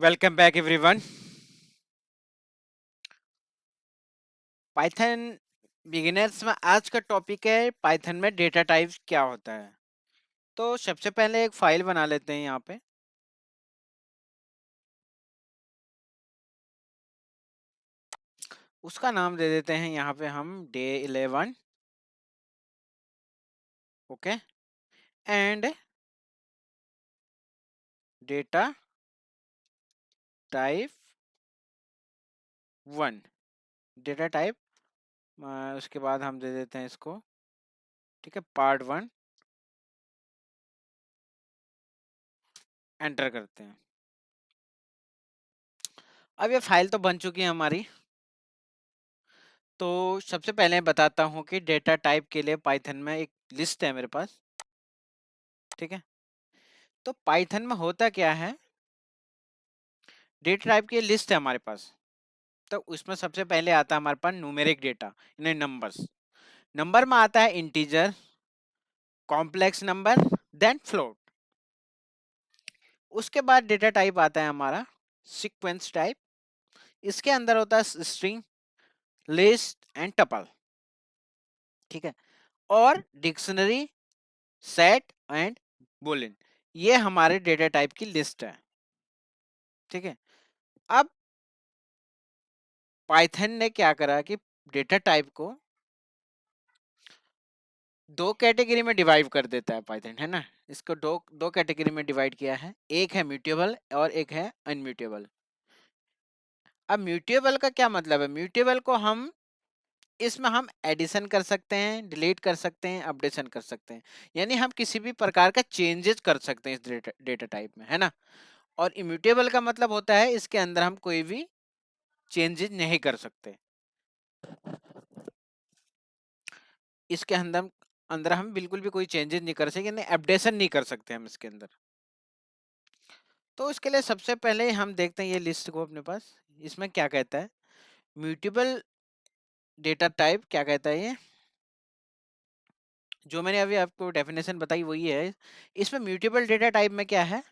Welcome back everyone. Python beginners में आज का टॉपिक है पाइथन में डेटा टाइप्स क्या होता है। तो सबसे पहले एक फाइल बना लेते हैं यहाँ पे। उसका नाम दे देते हैं यहाँ पे हम day11। Okay. And data type 1। Data type उसके बाद हम दे देते हैं इसको, ठीक है, part 1। एंटर करते हैं। अब ये फाइल तो बन चुकी है हमारी। तो सबसे पहले बताता हूँ कि डेटा टाइप के लिए पाइथन में एक लिस्ट है मेरे पास। ठीक है। तो पाइथन में होता क्या है, डेटा टाइप की लिस्ट है हमारे पास। तो उसमें सबसे पहले आता है हमारे पास न्यूमेरिक डेटा, यानी नंबर्स। नंबर में आता है integer, complex number, then float. उसके बाद डेटा टाइप आता है हमारा सीक्वेंस टाइप। इसके अंदर होता है स्ट्रिंग, लिस्ट एंड टपल। ठीक है। और डिक्शनरी, सेट एंड बुलियन। ये हमारे डेटा टाइप की लिस्ट है। ठीक है। अब पाइथन ने क्या करा कि डेटा टाइप को दो कैटेगरी में डिवाइड कर देता है पाइथन, है ना। इसको दो दो कैटेगरी में डिवाइड किया है। एक है म्यूटेबल और एक है अनम्यूटेबल। अब म्यूटेबल का क्या मतलब है? म्यूटेबल को हम इसमें हम एडिशन कर सकते हैं, डिलीट कर सकते हैं, अपडेशन कर सकते हैं। यानी हम किसी भी प्रकार का चेंजेस कर सकते हैं इस डेटा टाइप में, है ना। और इम्यूटेबल का मतलब होता है इसके अंदर हम कोई भी चेंजेस नहीं कर सकते। इसके अंदर अंदर हम बिल्कुल भी कोई चेंजेस नहीं कर सकते, यानी अपडेशन नहीं कर सकते हम इसके अंदर। तो इसके लिए सबसे पहले हम देखते हैं ये लिस्ट को अपने पास। इसमें क्या कहता है म्यूटेबल डेटा टाइप, क्या कहता है ये, जो मैंने अभी आपको डेफिनेशन बताई वही है। इसमें म्यूटेबल डेटा टाइप में क्या है,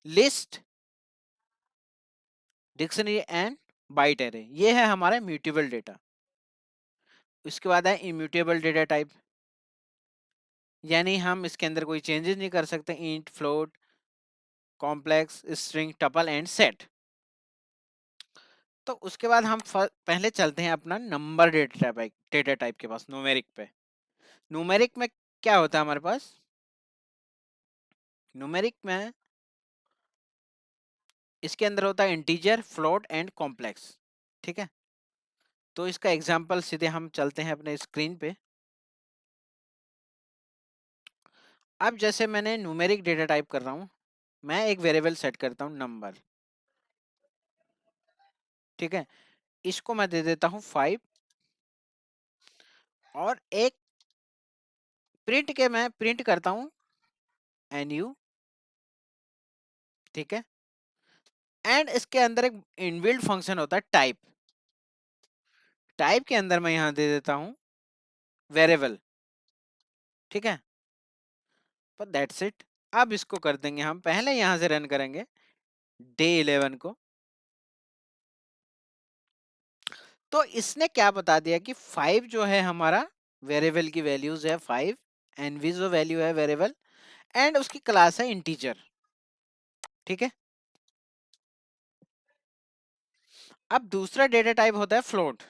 list, dictionary and byte array, ये है हमारा म्यूटेबल डेटा। उसके बाद है इम्यूटेबल डेटा टाइप, यानी हम इसके अंदर कोई चेंजेस नहीं कर सकते। Int, float, complex, string, tuple and set. तो उसके बाद हम पहले चलते हैं अपना नंबर डेटा टाइप के पास, न्यूमेरिक पे। न्यूमेरिक में क्या होता है हमारे पास? न्यूमेरिक में इसके अंदर होता है इंटीजर, फ्लोट एंड कॉम्प्लेक्स। ठीक है। तो इसका एग्जांपल सीधे हम चलते हैं अपने स्क्रीन पे। अब जैसे मैंने न्यूमेरिक डेटा टाइप कर रहा हूँ, मैं एक वेरिएबल सेट करता हूँ नंबर। ठीक है। इसको मैं दे देता हूँ 5। और एक प्रिंट के मैं प्रिंट करता हूँ NU। ठीक है। एंड इसके अंदर एक इनबिल्ट फंक्शन होता है टाइप। टाइप के अंदर मैं यहाँ दे देता हूँ वेरिएबल। ठीक है। पर दैट्स इट। अब इसको कर देंगे हम, पहले यहाँ से रन करेंगे day11 को। तो इसने क्या बता दिया कि 5 जो है हमारा वेरिएबल की वैल्यूज है 5। एनवी जो वैल्यू है वेरिएबल, एंड उसकी क्लास है इंटीजर। ठीक है। अब दूसरा डेटा टाइप होता है फ्लोट।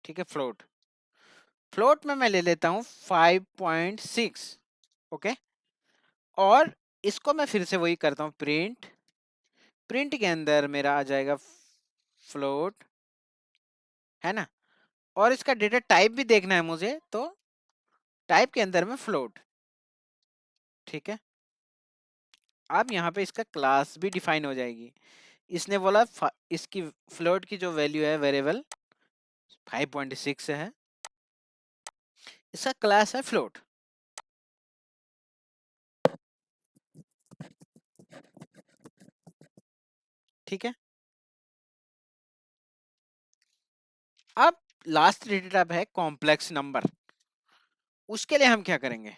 ठीक है। फ्लोट, फ्लोट में मैं ले लेता हूँ 5.6। ओके। और इसको मैं फिर से वही करता हूँ प्रिंट। प्रिंट के अंदर मेरा आ जाएगा फ्लोट, है ना। और इसका डेटा टाइप भी देखना है मुझे, तो टाइप के अंदर में फ्लोट। ठीक है। अब यहाँ पे इसका क्लास भी डिफाइन हो जाएगी। इसने बोला इसकी फ्लोट की जो वैल्यू है वेरिएबल 5.6 है, इसका क्लास है फ्लोट। ठीक है। अब लास्ट डेटा टाइप है कॉम्प्लेक्स नंबर। उसके लिए हम क्या करेंगे,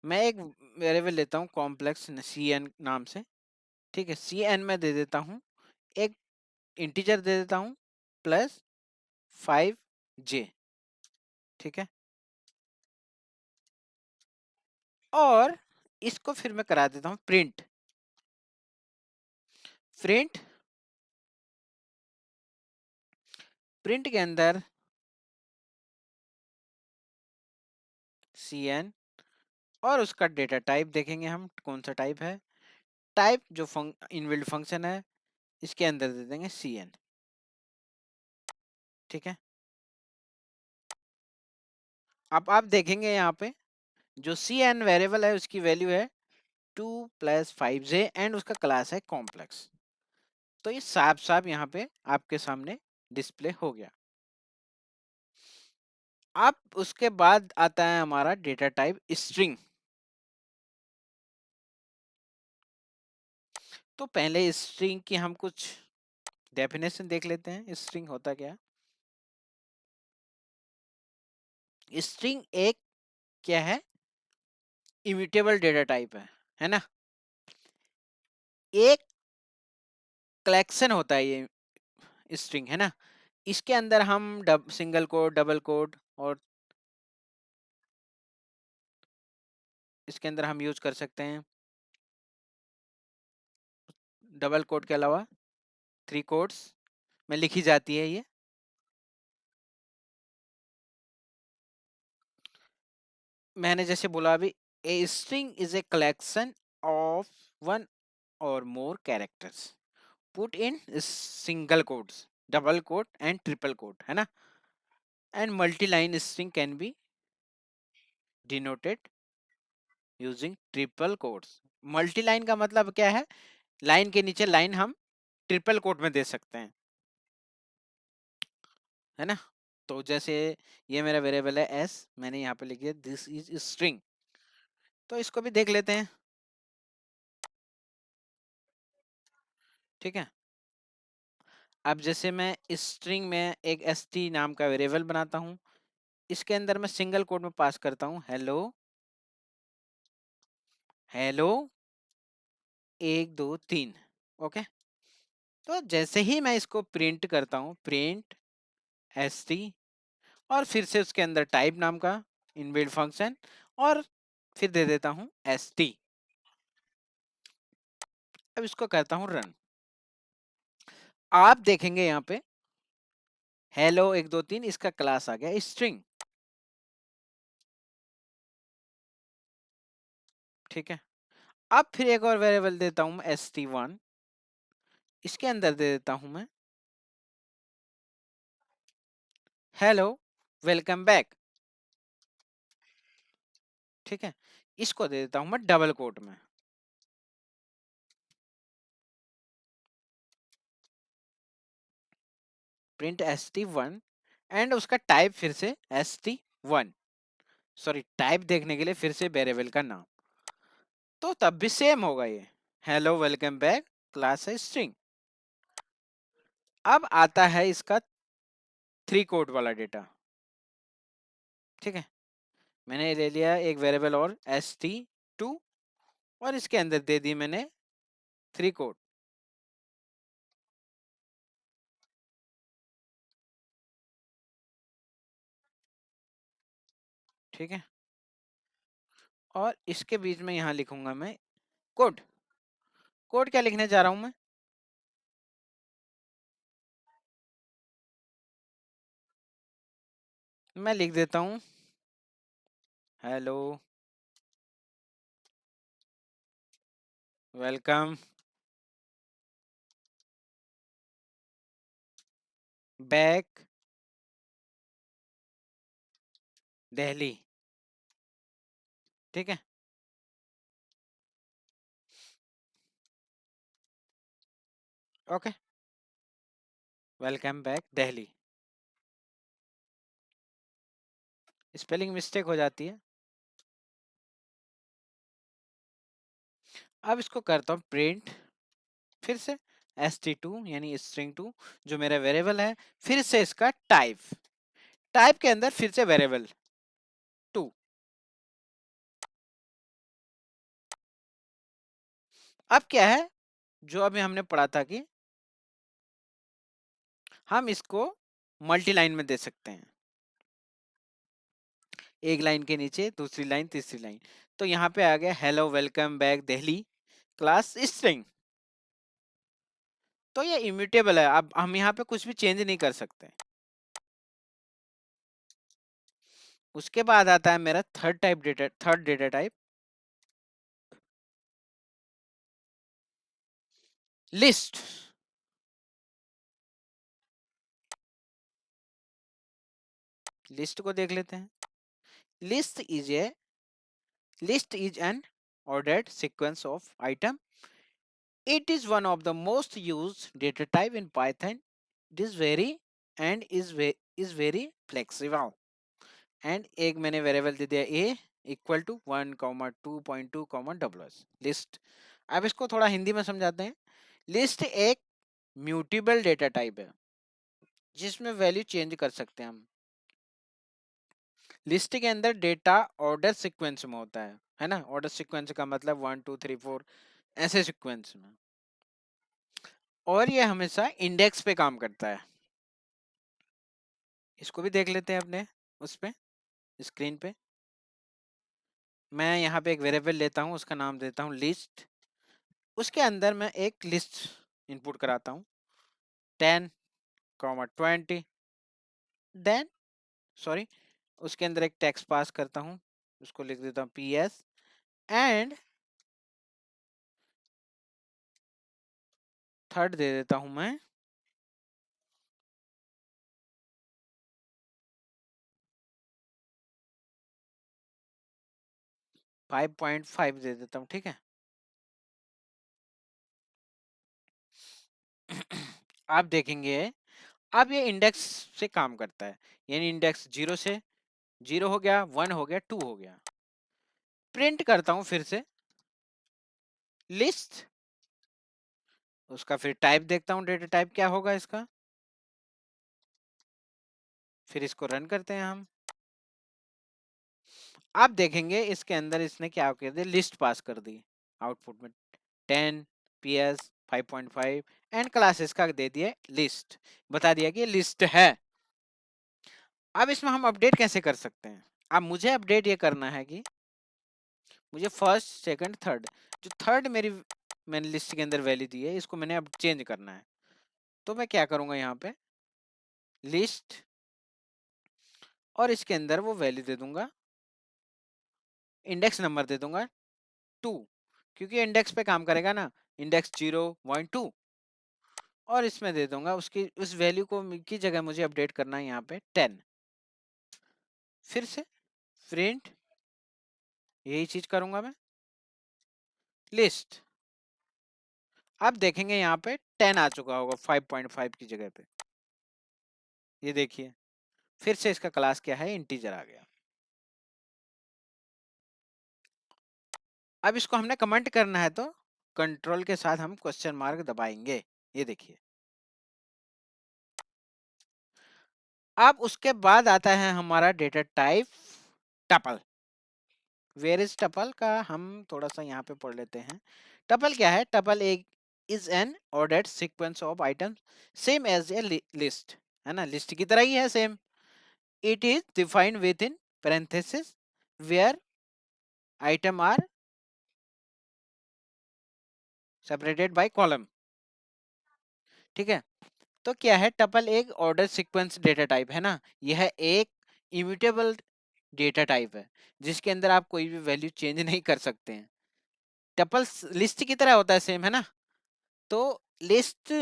मैं एक वेरिएबल लेता हूँ कॉम्प्लेक्स सी एन नाम से। ठीक है, सी एन में दे देता हूँ एक इंटीजर दे देता हूँ प्लस 5J। ठीक है, और इसको फिर मैं करा देता हूँ प्रिंट। प्रिंट प्रिंट के अंदर सी एन और उसका डेटा टाइप देखेंगे हम कौन सा टाइप है। टाइप जो इनबिल्ट फंक्शन है इसके अंदर दे देंगे सी एन। ठीक है, अब आप देखेंगे यहाँ पे जो सी एन वेरिएबल है उसकी वैल्यू है 2 + 5J एंड उसका क्लास है कॉम्प्लेक्स। तो ये साफ साफ यहाँ पे आपके सामने डिस्प्ले हो गया। अब उसके बाद आता है हमारा डेटा टाइप स्ट्रिंग। तो पहले स्ट्रिंग की हम कुछ डेफिनेशन देख लेते हैं, स्ट्रिंग होता क्या है। स्ट्रिंग एक क्या है, इम्यूटेबल डेटा टाइप है ना। एक कलेक्शन होता है ये स्ट्रिंग, है ना। इसके अंदर हम सिंगल कोड, डबल कोड और इसके अंदर हम यूज कर सकते हैं डबल कोड के अलावा 3 कोड्स में लिखी जाती है ये। मैंने जैसे बोला अभी, a string is a collection of one or more characters put in single quotes, double quote and triple quote, है ना। And multi line string can be denoted using triple quotes. Multi line का मतलब क्या है, line के नीचे line हम triple coat में दे सकते हैं, है ना। तो जैसे ये मेरा वेरिएबल है एस, मैंने यहाँ पे लिख दिया दिस इज स्ट्रिंग। तो इसको भी देख लेते हैं। ठीक है, अब जैसे मैं स्ट्रिंग में एक st नाम का वेरिएबल बनाता हूँ, इसके अंदर मैं सिंगल कोड में पास करता हूँ हेलो हेलो 1 2 3। ओके, तो जैसे ही मैं इसको प्रिंट करता हूँ प्रिंट st और फिर से उसके अंदर टाइप नाम का इनबिल्ट फंक्शन और फिर दे देता हूँ st। अब इसको करता हूँ रन। आप देखेंगे यहाँ पे हेलो 1 2 3 इसका क्लास आ गया स्ट्रिंग। ठीक है, अब फिर एक और वेरिएबल देता हूँ मैं st1। इसके अंदर दे देता हूँ मैं हेलो वेलकम बैक। ठीक है, इसको दे देता हूँ मैं डबल कोट में प्रिंट st1 एंड उसका टाइप फिर से st1। सॉरी, टाइप देखने के लिए फिर से वेरिएबल का नाम, तो तब भी सेम होगा ये हेलो वेलकम बैक क्लास है स्ट्रिंग। अब आता है इसका 3 कोट वाला डेटा। ठीक है, मैंने ले लिया एक वेरिएबल और st2 और इसके अंदर दे दी मैंने 3 कोट। ठीक है, और इसके बीच में यहाँ लिखूंगा मैं कोड। कोड क्या लिखने जा रहा हूं मैं लिख देता हूँ हेलो वेलकम बैक दिल्ली। ठीक है, okay, welcome back Delhi. Spelling mistake हो जाती है। अब इसको करता हूँ प्रिंट फिर से st2 यानी स्ट्रिंग 2 जो मेरा वेरिएबल है, फिर से इसका टाइप, टाइप के अंदर फिर से वेरिएबल 2। अब क्या है, जो अभी हमने पढ़ा था कि हम इसको मल्टी लाइन में दे सकते हैं, एक लाइन के नीचे दूसरी लाइन तीसरी लाइन। तो यहाँ पे आ गया hello welcome back Delhi class string. तो ये इम्यूटेबल है, अब हम यहाँ पे कुछ भी चेंज नहीं कर सकते। उसके बाद आता है मेरा third data type list. List को देख लेते हैं। List is a list is an ordered sequence of item. It is one of the most used data type in Python. It is very flexible. And एक मैंने variable दे दिया a equal to 1,2.2, WS list. अब इसको थोड़ा हिंदी में समझाते हैं। लिस्ट एक म्यूटेबल डेटा टाइप है जिसमें वैल्यू चेंज कर सकते हैं हम। लिस्ट के अंदर डेटा ऑर्डर सीक्वेंस में होता है ना। ऑर्डर सीक्वेंस का मतलब 1 2 3 4 ऐसे सीक्वेंस में, और ये हमेशा इंडेक्स पे काम करता है। इसको भी देख लेते हैं अपने उस पे स्क्रीन पे। मैं यहाँ पे एक वेरिएबल लेता हूँ, उसका नाम देता हूँ लिस्ट। उसके अंदर मैं एक लिस्ट इनपुट कराता हूँ 10,20, देन सॉरी उसके अंदर एक टेक्स्ट पास करता हूँ, उसको लिख देता हूँ PS, एंड थर्ड दे देता हूँ मैं 5.5 दे देता हूँ, ठीक है। आप देखेंगे अब ये इंडेक्स से काम करता है, यानी इंडेक्स 0 से 0 हो गया, 1 हो गया, 2 हो गया। प्रिंट करता हूँ फिर से लिस्ट, उसका फिर टाइप देखता हूँ, डेटा टाइप क्या होगा इसका। फिर इसको रन करते हैं हम। आप देखेंगे इसके अंदर इसने क्या कर दिया, लिस्ट पास कर दी आउटपुट में 10 PS 5.5 एंड क्लासेस का दे दिया लिस्ट, बता दिया कि लिस्ट है। अब इसमें हम अपडेट कैसे कर सकते हैं। अब मुझे अपडेट ये करना है कि मुझे फर्स्ट सेकंड थर्ड, जो थर्ड मेरी मैंने लिस्ट के अंदर वैल्यू दी है इसको मैंने अब चेंज करना है। तो मैं क्या करूंगा, यहाँ पे लिस्ट और इसके अंदर वो वैल्यू दे दूंगा, इंडेक्स नंबर दे दूंगा 2, क्योंकि इंडेक्स पे काम करेगा ना, इंडेक्स 0.2। और इसमें दे दूंगा उसकी उस वैल्यू को की जगह मुझे अपडेट करना है यहाँ पे 10। फिर से प्रिंट, यही चीज करूंगा मैं लिस्ट। अब देखेंगे यहाँ पे 10 आ चुका होगा 5.5 की जगह पे, ये देखिए फिर से इसका क्लास क्या है, इंटीजर आ गया। अब इसको हमने कमेंट करना है तो कंट्रोल के साथ हम क्वेश्चन मार्क दबाएंगे, ये देखिए। अब उसके बाद आता है हमारा data type tuple. Where is tuple का हम थोड़ा सा यहाँ पे पढ़ लेते हैं। टपल क्या है, टपल एक is an ordered sequence of items same as a list, है ना, लिस्ट की तरह ही है same. It is defined with in parenthesis where item are separated by column, ठीक है। तो क्या है, टपल एक ऑर्डर सीक्वेंस डेटा टाइप है ना, यह एक इम्यूटेबल डेटा टाइप है जिसके अंदर आप कोई भी वैल्यू चेंज नहीं कर सकते हैं। टपल लिस्ट की तरह होता है सेम, है ना। तो लिस्ट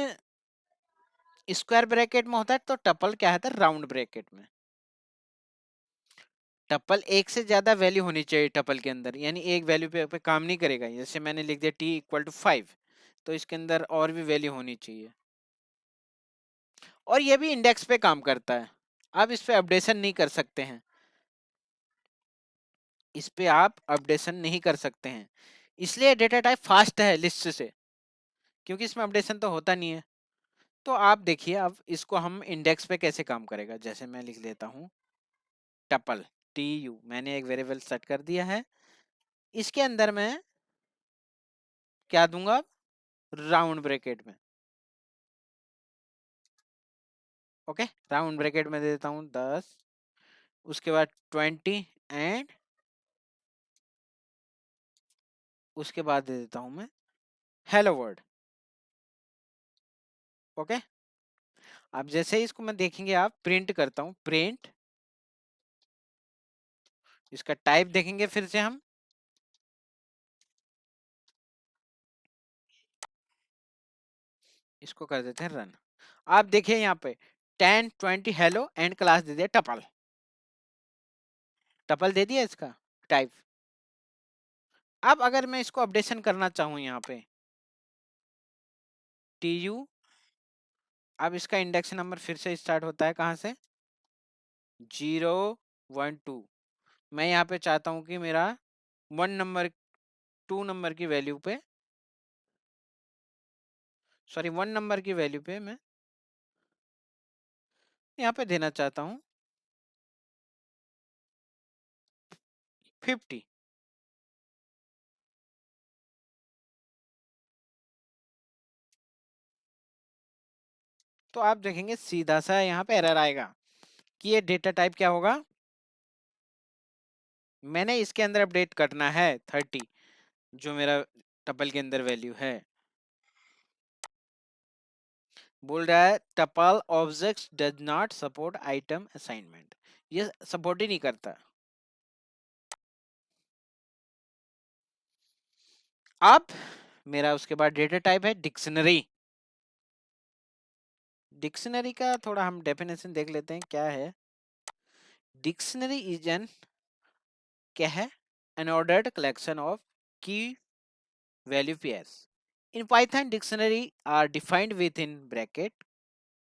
स्क्वायर ब्रैकेट में होता है, तो टपल क्या है राउंड ब्रैकेट में। टपल एक से ज्यादा वैल्यू होनी चाहिए टपल के अंदर, यानी एक वैल्यू पे काम नहीं करेगा। जैसे मैंने लिख दिया t=5, तो इसके अंदर और भी वैल्यू होनी चाहिए। और ये भी इंडेक्स पे काम करता है, आप इस पे अपडेशन नहीं कर सकते हैं, इस पे आप अपडेशन नहीं कर सकते हैं। इसलिए डेटा टाइप फास्ट है लिस्ट से, क्योंकि इसमें अपडेशन तो होता नहीं है। तो आप देखिए अब इसको हम इंडेक्स पे कैसे काम करेगा। जैसे मैं लिख लेता हूँ टपल, TU, मैंने एक वेरिएबल सेट कर दिया है। इसके अंदर मैं क्या दूंगा, राउंड ब्रैकेट में, ओके, राउंड ब्रैकेट में दे देता हूँ 10, उसके बाद 20 एंड उसके बाद दे देता हूँ मैं हेलो वर्ल्ड, ओके। अब जैसे ही इसको मैं देखेंगे, आप प्रिंट करता हूँ, प्रिंट, इसका टाइप देखेंगे फिर से हम, इसको कर देते हैं रन। आप देखिए यहाँ पे 10 20 हेलो एंड क्लास दे दिया टपल, टपल दे दिया इसका टाइप। अब अगर मैं इसको अपडेशन करना चाहूँ यहाँ पे TU, अब इसका इंडेक्स नंबर फिर से स्टार्ट होता है कहाँ से, 0 1 2। मैं यहाँ पे चाहता हूँ कि मेरा 1 नंबर 2 नंबर की वैल्यू पे, सॉरी 1 नंबर की वैल्यू पे मैं यहाँ पे देना चाहता हूँ 50। तो आप देखेंगे सीधा सा यहाँ पे एरर आएगा कि ये डेटा टाइप क्या होगा, मैंने इसके अंदर अपडेट करना है 30, जो मेरा टपल के अंदर वैल्यू है। बोल रहा है tuple objects does not support item assignment, ये सपोर्ट ही नहीं करता। अब मेरा उसके बाद डेटा टाइप है डिक्शनरी। डिक्शनरी का थोड़ा हम डेफिनेशन देख लेते हैं क्या है। डिक्शनरी इज एन, क्या है, an ordered collection of key value pairs. In Python, dictionary are defined within bracket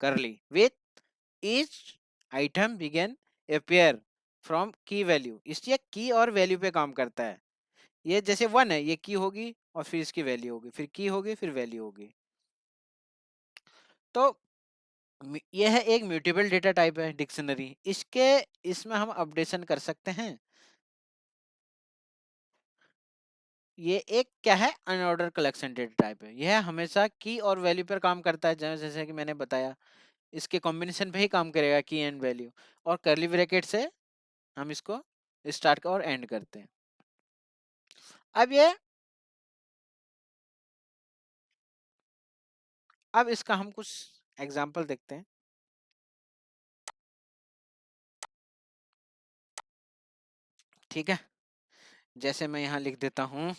curly with each item begin a pair from key value। इसलिए की और वैल्यू पे काम करता है। ये जैसे 1 है, ये की होगी और फिर इसकी वैल्यू होगी, फिर की होगी, फिर वैल्यू होगी। तो यह है एक म्यूटेबल डेटा टाइप है डिक्शनरी। इसके इसमें हम अपडेशन कर सकते हैं। ये एक क्या है, अनऑर्डर कलेक्शन डेटा टाइप है। यह हमेशा की और वैल्यू पर काम करता है, जैसे कि मैंने बताया, इसके कॉम्बिनेशन पे ही काम करेगा की एंड वैल्यू। और कर्ली ब्रैकेट से हम इसको स्टार्ट और एंड करते हैं। अब ये, अब इसका हम कुछ एग्जांपल देखते हैं। ठीक है, जैसे मैं यहाँ लिख देता हूँ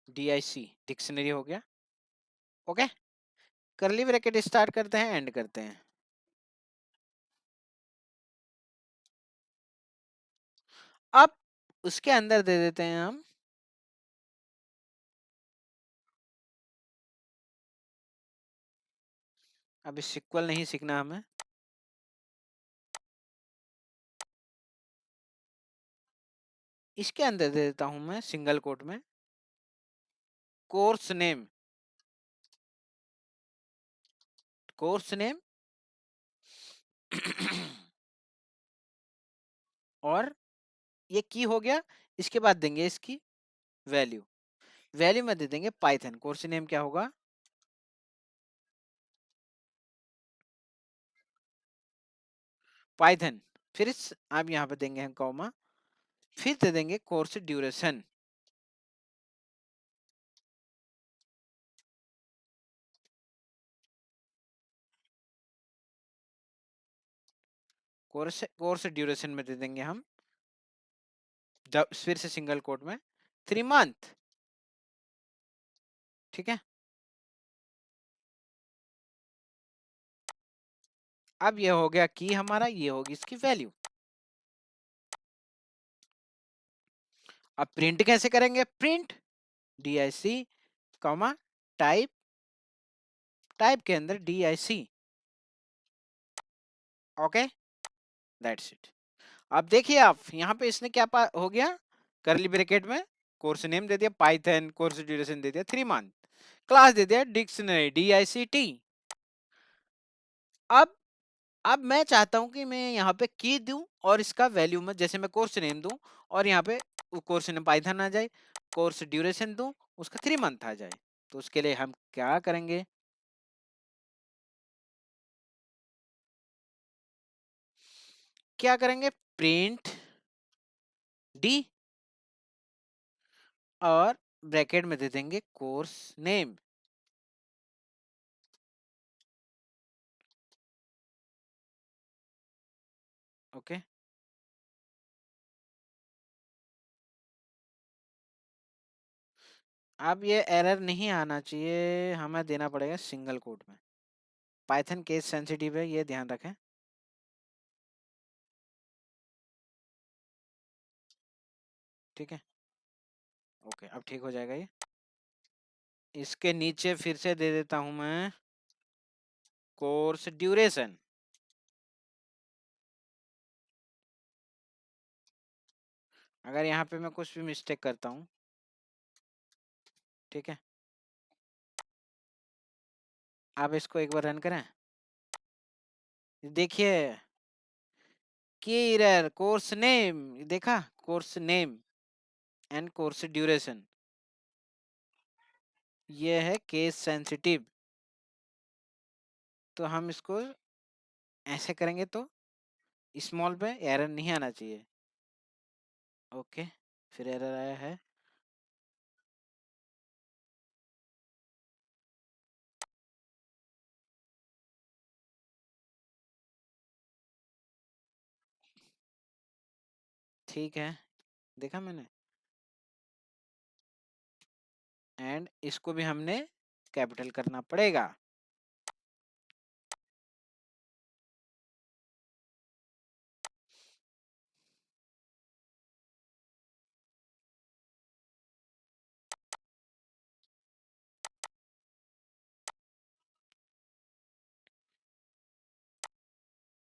DIC, डिक्शनरी हो गया, ओके। कर्ली ब्रैकेट स्टार्ट करते हैं, एंड करते हैं। अब उसके अंदर दे देते हैं हम, अभी सिक्वल नहीं सीखना हमें, इसके अंदर दे देता हूं मैं सिंगल कोट में कोर्स नेम, कोर्स नेम और ये की हो गया। इसके बाद देंगे इसकी वैल्यू, वैल्यू में दे देंगे पाइथन। कोर्स नेम क्या होगा, पाइथन। फिर इस आप यहाँ पे देंगे हम कॉमा, फिर दे देंगे कोर्स ड्यूरेशन, कोर्स ड्यूरेशन में दे देंगे हम फिर से सिंगल कोट में 3 मंथ। ठीक है, अब ये हो गया की हमारा, ये होगी इसकी वैल्यू। अब प्रिंट कैसे करेंगे, print DIC comma type, type के अंदर DIC, ओके, दैट्स इट। अब देखिए आप यहाँ पे इसने क्या हो गया कर्ली ब्रैकेट में कोर्स नेम दे दिया पाइथन, कोर्स ड्यूरेशन दे दिया 3 मंथ, क्लास दे दिया डिक्शनरी DICT। अब अब मैं चाहता हूं कि मैं यहाँ पे की दूं और इसका वैल्यू में जैसे मैं कोर्स नेम दूं और यहाँ पे कोर्स नेम पाइथन आ जाए, कोर्स ड्यूरेशन दूं उसका 3 मंथ आ जाए। तो उसके लिए हम क्या करेंगे, क्या करेंगे, प्रिंट डी और ब्रैकेट में दे देंगे कोर्स नेम। ओके, अब ये एरर नहीं आना चाहिए, हमें देना पड़ेगा सिंगल कोट में। पाइथन केस सेंसिटिव है, ये ध्यान रखें। ठीक है, ओके, अब ठीक हो जाएगा ये। इसके नीचे फिर से दे देता हूं मैं कोर्स ड्यूरेशन। अगर यहाँ पे मैं कुछ भी मिस्टेक करता हूँ, ठीक है, आप इसको एक बार रन करें, देखिए की एरर कोर्स नेम, देखा course name and course duration, ये है केस सेंसिटिव। तो हम इसको ऐसे करेंगे तो स्मॉल पे एरर नहीं आना चाहिए। ओके, फिर एरर आया है। ठीक है, देखा मैंने, एंड इसको भी हमने कैपिटल करना पड़ेगा।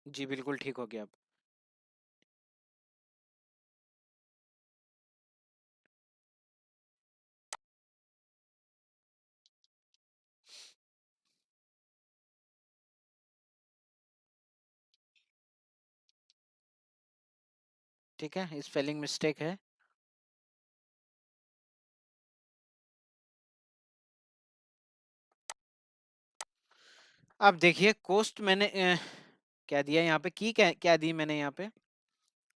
जी बिल्कुल ठीक हो गया। ठीक है, स्पेलिंग मिस्टेक है। अब देखिए कोस्ट मैंने क्या दिया यहाँ पे, की क्या दी मैंने यहाँ पे,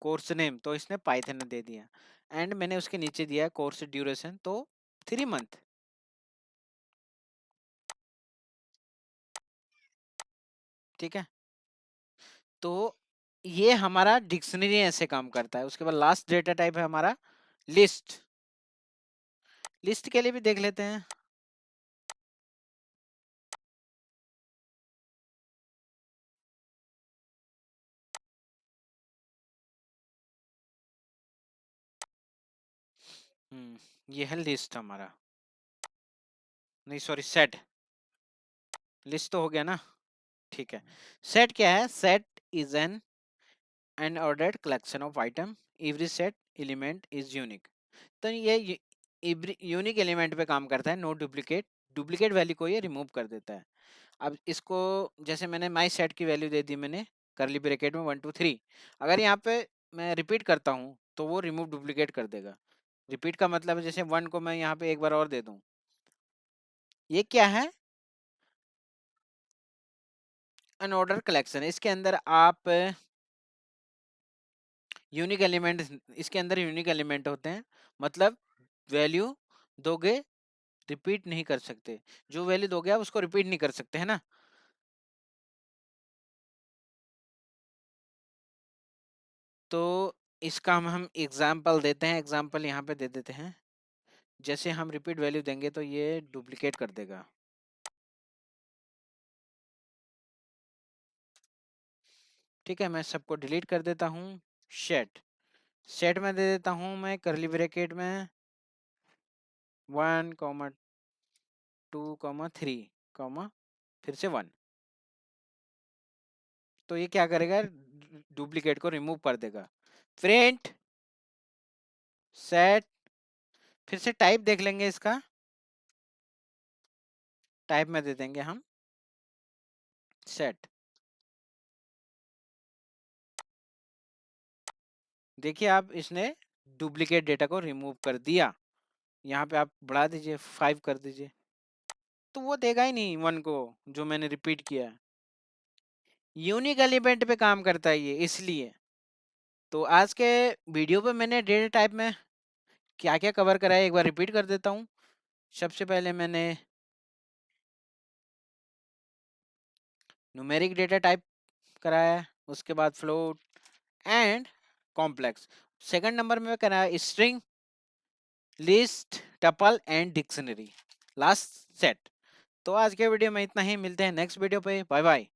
कोर्स नेम तो इसने पाइथन ने दे दिया, एंड मैंने उसके नीचे दिया कोर्स ड्यूरेशन तो 3 मंथ। ठीक है, तो ये हमारा डिक्शनरी ऐसे काम करता है। उसके बाद लास्ट डेटा टाइप है हमारा लिस्ट। लिस्ट के लिए भी देख लेते हैं। ये है लिस्ट हमारा, नहीं सॉरी सेट, लिस्ट तो हो गया ना। ठीक है, सेट क्या है, set is an unordered collection of item, every set element is unique. तो ये यूनिक एलिमेंट पे काम करता है, नो डुप्लीकेट, डुप्लीकेट वैल्यू को ये रिमूव कर देता है। अब इसको जैसे मैंने माई सेट की वैल्यू दे दी मैंने करली ब्रैकेट में 1 2 3, अगर यहाँ पे मैं रिपीट करता हूँ तो वो रिमूव डुप्लीकेट कर देगा। रिपीट का मतलब है जैसे 1 को मैं यहाँ पे एक बार और दे दूं, ये क्या है, अनऑर्डर कलेक्शन है। इसके अंदर आप यूनिक एलिमेंट, इसके अंदर यूनिक एलिमेंट होते हैं, मतलब वैल्यू दोगे रिपीट नहीं कर सकते, जो वैल्यू दोगे आप उसको रिपीट नहीं कर सकते, है ना। तो इसका हम एग्जाम्पल देते हैं, एग्जाम्पल यहाँ पे दे देते हैं। जैसे हम रिपीट वैल्यू देंगे तो ये डुप्लीकेट कर देगा। ठीक है, मैं सबको डिलीट कर देता हूँ। सेट, सेट में दे देता हूँ मैं करली ब्रैकेट में 1 2 3 फिर से 1। तो ये क्या करेगा, डुप्लीकेट को रिमूव कर देगा। प्रिंट सेट फिर से टाइप देख लेंगे इसका। टाइप में दे देंगे हम सेट। देखिए आप, इसने डुप्लीकेट डेटा को रिमूव कर दिया। यहाँ पे आप बढ़ा दीजिए, 5 कर दीजिए, तो वो देगा ही नहीं 1 को, जो मैंने रिपीट किया है। यूनिक एलिमेंट पे काम करता है ये, इसलिए। तो आज के वीडियो पे मैंने डेटा टाइप में क्या क्या कवर करा है एक बार रिपीट कर देता हूँ। सबसे पहले मैंने न्यूमेरिक डेटा टाइप कराया है, उसके बाद float and complex. Second number में कराया string, list, tuple and dictionary, last set. तो आज के वीडियो में इतना ही, मिलते हैं नेक्स्ट वीडियो पे, बाय बाय।